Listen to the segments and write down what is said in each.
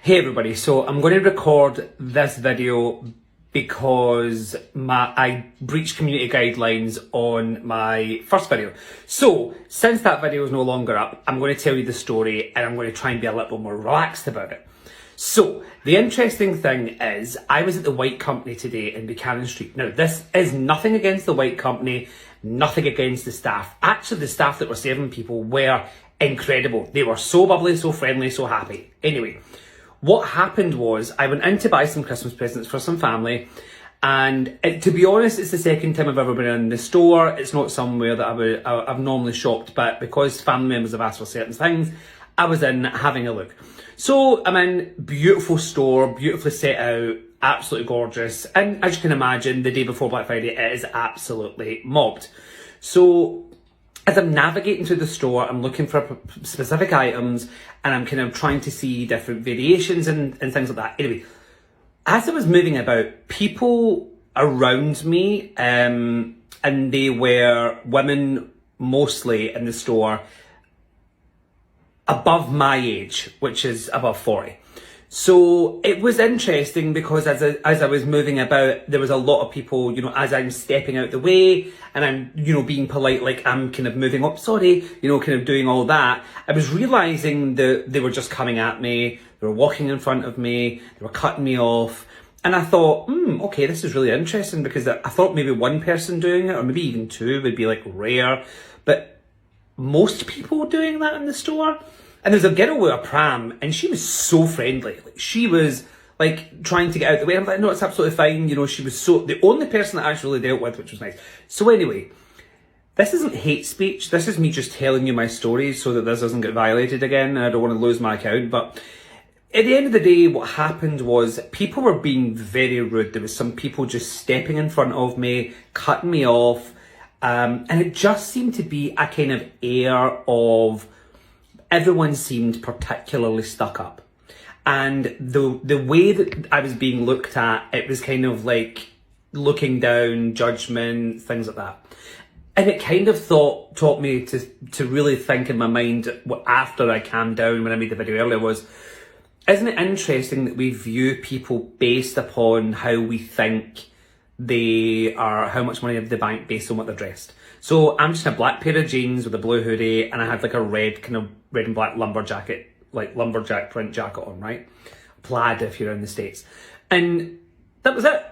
Hey everybody, so I'm going to record this video because I breached community guidelines on my first video. So, since that video is no longer up, I'm going to tell you the story and I'm going to try and be a little bit more relaxed about it. So, the interesting thing is, I was at the White Company today in Buchanan Street. Now, this is nothing against the White Company, nothing against the staff. Actually, the staff that were serving people were incredible. They were so bubbly, so friendly, so happy. Anyway, what happened was I went in to buy some Christmas presents for some family, and to be honest, it's the second time I've ever been in the store. It's not somewhere that I've normally shopped, but because family members have asked for certain things, I was in having a look. So I'm in, beautiful store, beautifully set out, absolutely gorgeous, and as you can imagine, the day before Black Friday, it is absolutely mobbed. So as I'm navigating through the store, I'm looking for specific items and I'm kind of trying to see different variations and things like that. Anyway, as I was moving about, people around me, and they were women mostly in the store above my age, which is above 40. So it was interesting because as I was moving about, there was a lot of people, you know, as I'm stepping out the way and I'm, you know, being polite, like I'm kind of moving up, sorry, you know, kind of doing all that. I was realizing that they were just coming at me. They were walking in front of me. They were cutting me off. And I thought, okay, this is really interesting because I thought maybe one person doing it or maybe even two would be like rare, but most people doing that in the store. And there's a girl with a pram, and she was so friendly. Like, she was like trying to get out of the way. I'm like, no, it's absolutely fine. You know, she was so the only person that I actually dealt with, which was nice. So anyway, this isn't hate speech. This is me just telling you my stories so that this doesn't get violated again. I don't want to lose my account. But at the end of the day, what happened was people were being very rude. There was some people just stepping in front of me, cutting me off, and it just seemed to be a kind of air of everyone seemed particularly stuck up. And the way that I was being looked at, it was kind of like looking down, judgment, things like that. And it kind of taught me to really think in my mind after I calmed down when I made the video earlier was, isn't it interesting that we view people based upon how we think they are, how much money they have in the bank based on what they're dressed? So I'm just in a black pair of jeans with a blue hoodie, and I had like a red and black lumberjack print jacket on, right? Plaid if you're in the States. And that was it.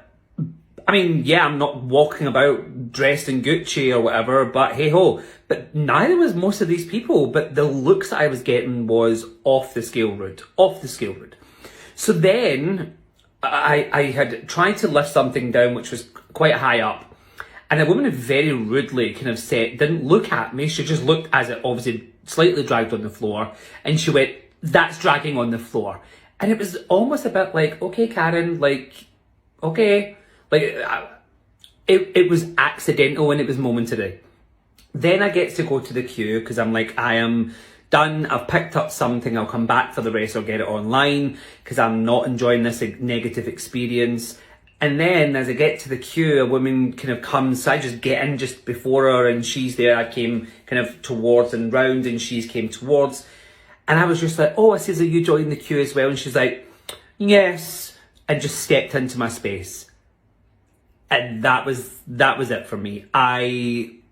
I mean, yeah, I'm not walking about dressed in Gucci or whatever, but hey ho. But neither was most of these people, but the looks that I was getting was off the scale rude. So then I had tried to lift something down which was quite high up. And a woman had very rudely kind of said, didn't look at me, she just looked as it obviously slightly dragged on the floor. And she went, that's dragging on the floor. And it was almost a bit like, okay, Karen, like, okay. Like, it was accidental and it was momentary. Then I get to go to the queue because I'm like, I am done. I've picked up something. I'll come back for the rest or get it online because I'm not enjoying this negative experience. And then as I get to the queue, a woman kind of comes, so I just get in just before her and she's there. I came kind of towards and round and she came towards. And I was just like, oh, I says, are you joining the queue as well? And she's like, yes. And just stepped into my space. And that was it for me. I'm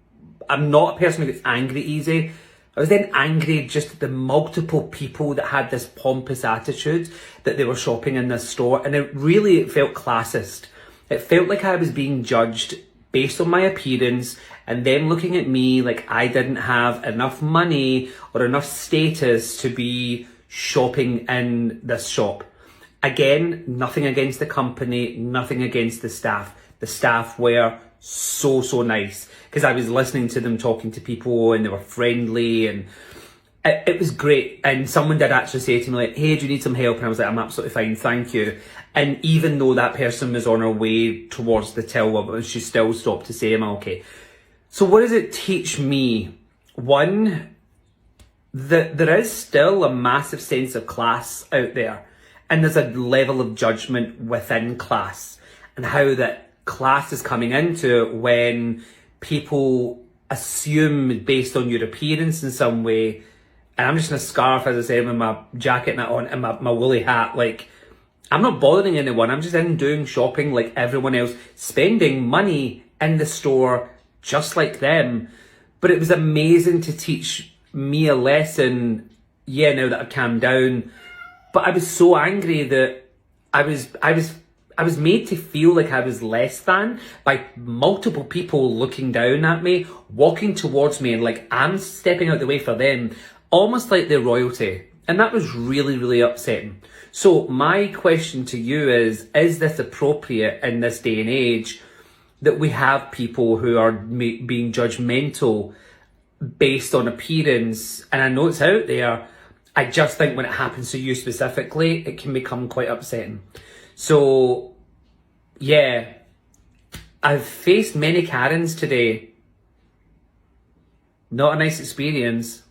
not a person who gets angry easy. I was then angry just at the multiple people that had this pompous attitude that they were shopping in this store. And it felt classist. It felt like I was being judged based on my appearance and them looking at me like I didn't have enough money or enough status to be shopping in this shop. Again, nothing against the company, nothing against the staff. The staff were so nice because I was listening to them talking to people and they were friendly and it was great. And someone did actually say to me like, hey, do you need some help? And I was like, I'm absolutely fine, thank you. And even though that person was on her way towards the till, she still stopped to say, am I okay? So what does it teach me? One, that there is still a massive sense of class out there, and there's a level of judgment within class, and how that class is coming into when people assume based on your appearance in some way and I'm just in a scarf, as I said, with my jacket and that on, and my woolly hat. Like, I'm not bothering anyone. I'm just in doing shopping like everyone else, spending money in the store just like them. But it was amazing to teach me a lesson. Yeah, now that I've calmed down, but I was so angry that I was made to feel like I was less than by multiple people looking down at me, walking towards me, and like I'm stepping out the way for them, almost like they're royalty. And that was really, really upsetting. So my question to you is this appropriate in this day and age that we have people who are being judgmental based on appearance? And I know it's out there. I just think when it happens to you specifically, it can become quite upsetting. So, yeah, I've faced many Karens today. Not a nice experience.